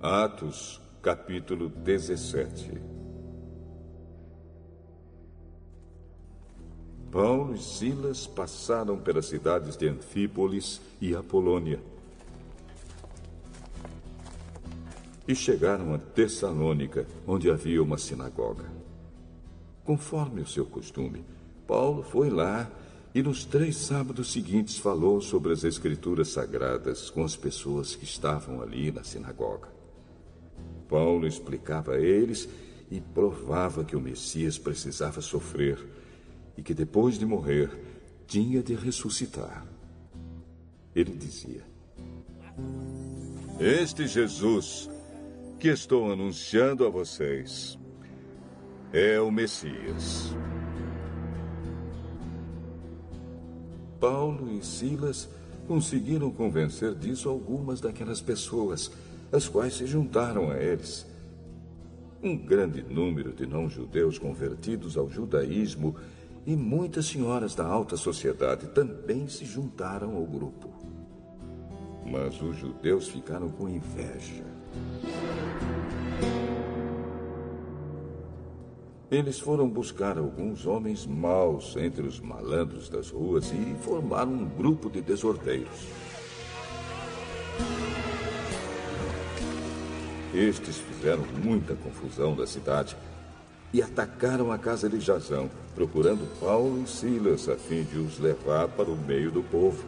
Atos, capítulo 17. Paulo e Silas passaram pelas cidades de Anfípolis e Apolônia e chegaram a Tessalônica, onde havia uma sinagoga. Conforme o seu costume, Paulo foi lá e nos 3 sábados seguintes falou sobre as Escrituras Sagradas com as pessoas que estavam ali na sinagoga. Paulo explicava a eles e provava que o Messias precisava sofrer e que depois de morrer tinha de ressuscitar. Ele dizia: "Este Jesus que estou anunciando a vocês é o Messias." Paulo e Silas conseguiram convencer disso algumas daquelas pessoas, as quais se juntaram a eles. Um grande número de não-judeus convertidos ao judaísmo e muitas senhoras da alta sociedade também se juntaram ao grupo. Mas os judeus ficaram com inveja. Eles foram buscar alguns homens maus entre os malandros das ruas e formaram um grupo de desordeiros. Estes fizeram muita confusão na cidade e atacaram a casa de Jasão, procurando Paulo e Silas a fim de os levar para o meio do povo.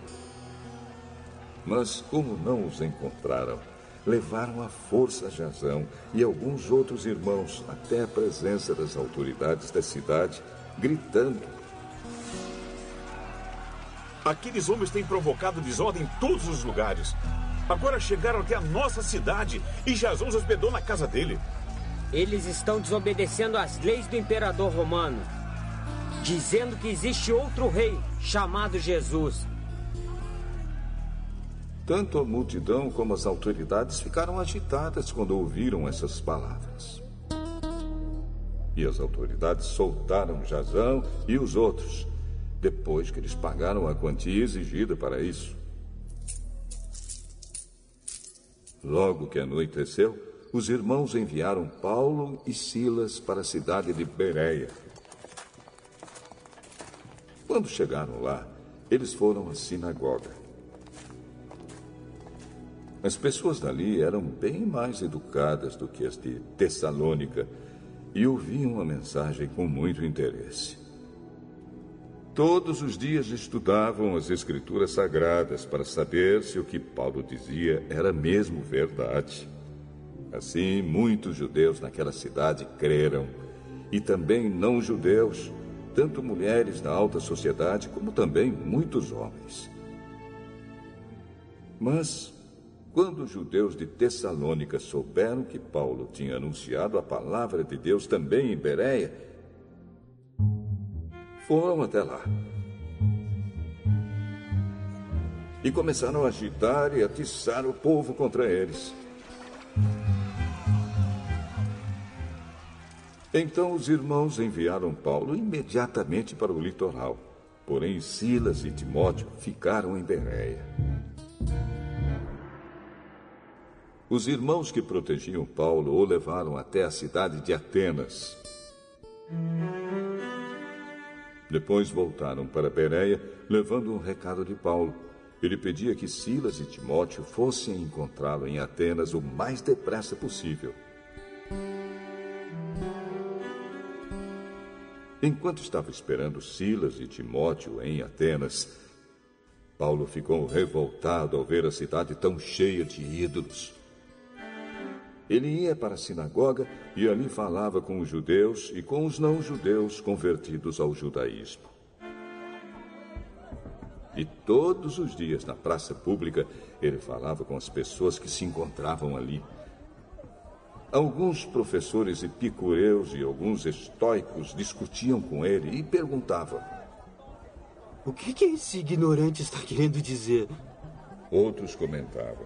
Mas, como não os encontraram, levaram à força Jasão e alguns outros irmãos até a presença das autoridades da cidade, gritando: "Aqueles homens têm provocado desordem em todos os lugares. Agora chegaram até a nossa cidade e Jasão os hospedou na casa dele." Eles estão desobedecendo às leis do imperador romano, dizendo que existe outro rei chamado Jesus. Tanto a multidão como as autoridades ficaram agitadas quando ouviram essas palavras. E as autoridades soltaram Jasão e os outros, depois que eles pagaram a quantia exigida para isso. Logo que anoiteceu, os irmãos enviaram Paulo e Silas para a cidade de Bereia. Quando chegaram lá, eles foram à sinagoga. As pessoas dali eram bem mais educadas do que as de Tessalônica e ouviam a mensagem com muito interesse. Todos os dias estudavam as Escrituras Sagradas para saber se o que Paulo dizia era mesmo verdade. Assim, muitos judeus naquela cidade creram, e também não-judeus, tanto mulheres da alta sociedade como também muitos homens. Mas, quando os judeus de Tessalônica souberam que Paulo tinha anunciado a palavra de Deus também em Bereia, foram até lá e começaram a agitar e atiçar o povo contra eles. Então os irmãos enviaram Paulo imediatamente para o litoral, porém Silas e Timóteo ficaram em Bereia. Os irmãos que protegiam Paulo o levaram até a cidade de Atenas. Depois voltaram para Bereia, levando um recado de Paulo. Ele pedia que Silas e Timóteo fossem encontrá-lo em Atenas o mais depressa possível. Enquanto estava esperando Silas e Timóteo em Atenas, Paulo ficou revoltado ao ver a cidade tão cheia de ídolos. Ele ia para a sinagoga e ali falava com os judeus e com os não-judeus convertidos ao judaísmo. E todos os dias na praça pública ele falava com as pessoas que se encontravam ali. Alguns professores epicureus e alguns estoicos discutiam com ele e perguntavam: "O que esse ignorante está querendo dizer?" Outros comentavam: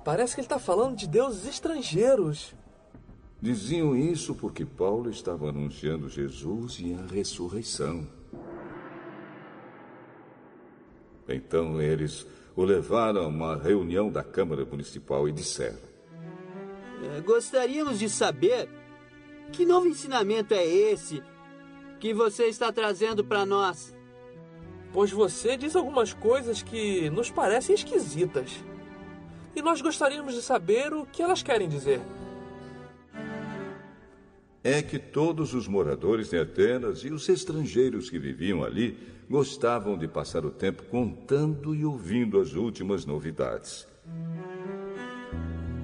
"Parece que ele está falando de deuses estrangeiros." Diziam isso porque Paulo estava anunciando Jesus e a ressurreição. Então eles o levaram a uma reunião da Câmara Municipal e disseram: Gostaríamos de saber que novo ensinamento é esse que você está trazendo para nós. Pois você diz algumas coisas que nos parecem esquisitas. E nós gostaríamos de saber o que elas querem dizer. É que todos os moradores de Atenas e os estrangeiros que viviam ali gostavam de passar o tempo contando e ouvindo as últimas novidades.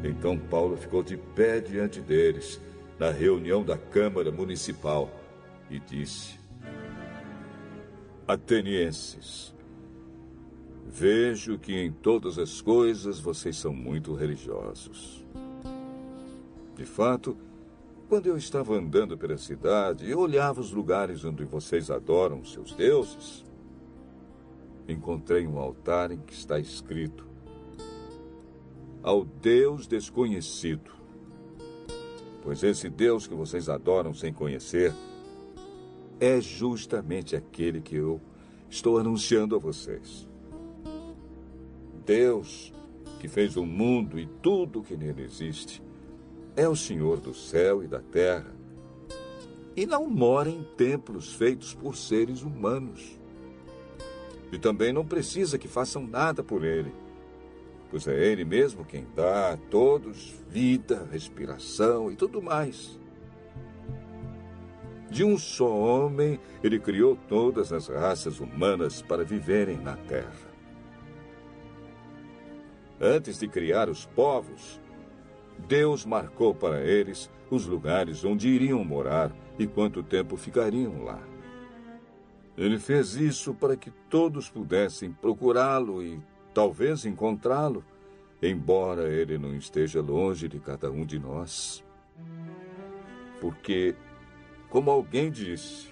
Então Paulo ficou de pé diante deles, na reunião da Câmara Municipal, e disse: Atenienses, vejo que em todas as coisas vocês são muito religiosos. De fato, quando eu estava andando pela cidade e olhava os lugares onde vocês adoram seus deuses, encontrei um altar em que está escrito: Ao Deus desconhecido. Pois esse Deus que vocês adoram sem conhecer é justamente aquele que eu estou anunciando a vocês. Deus, que fez o mundo e tudo o que nele existe, é o Senhor do céu e da terra, e não mora em templos feitos por seres humanos. E também não precisa que façam nada por ele, pois é ele mesmo quem dá a todos vida, respiração e tudo mais. De um só homem, ele criou todas as raças humanas para viverem na terra. Antes de criar os povos, Deus marcou para eles os lugares onde iriam morar e quanto tempo ficariam lá. Ele fez isso para que todos pudessem procurá-lo e talvez encontrá-lo, embora ele não esteja longe de cada um de nós. Porque, como alguém disse,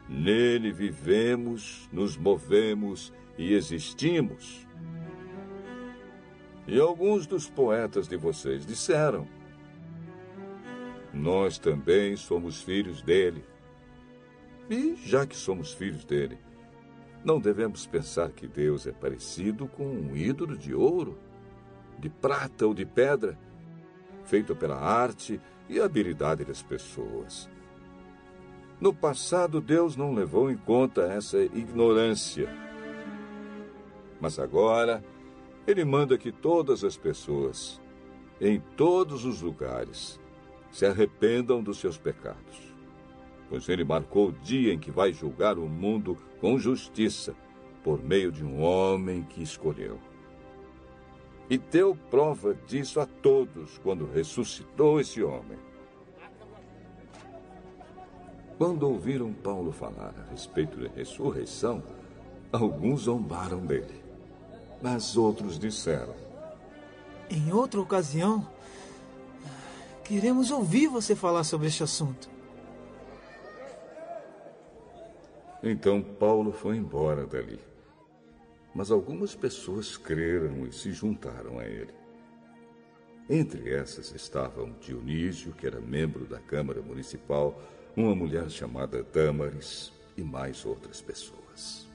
nele vivemos, nos movemos e existimos. E alguns dos poetas de vocês disseram: nós também somos filhos dele. E, já que somos filhos dele, não devemos pensar que Deus é parecido com um ídolo de ouro, de prata ou de pedra, feito pela arte e habilidade das pessoas. No passado, Deus não levou em conta essa ignorância. Mas agora, Ele manda que todas as pessoas, em todos os lugares, se arrependam dos seus pecados. Pois Ele marcou o dia em que vai julgar o mundo com justiça, por meio de um homem que escolheu. E deu prova disso a todos quando ressuscitou esse homem. Quando ouviram Paulo falar a respeito da ressurreição, alguns zombaram dele. Mas outros disseram: em outra ocasião, queremos ouvir você falar sobre este assunto. Então Paulo foi embora dali. Mas algumas pessoas creram e se juntaram a ele. Entre essas estavam Dionísio, que era membro da Câmara Municipal, uma mulher chamada Dâmaris e mais outras pessoas.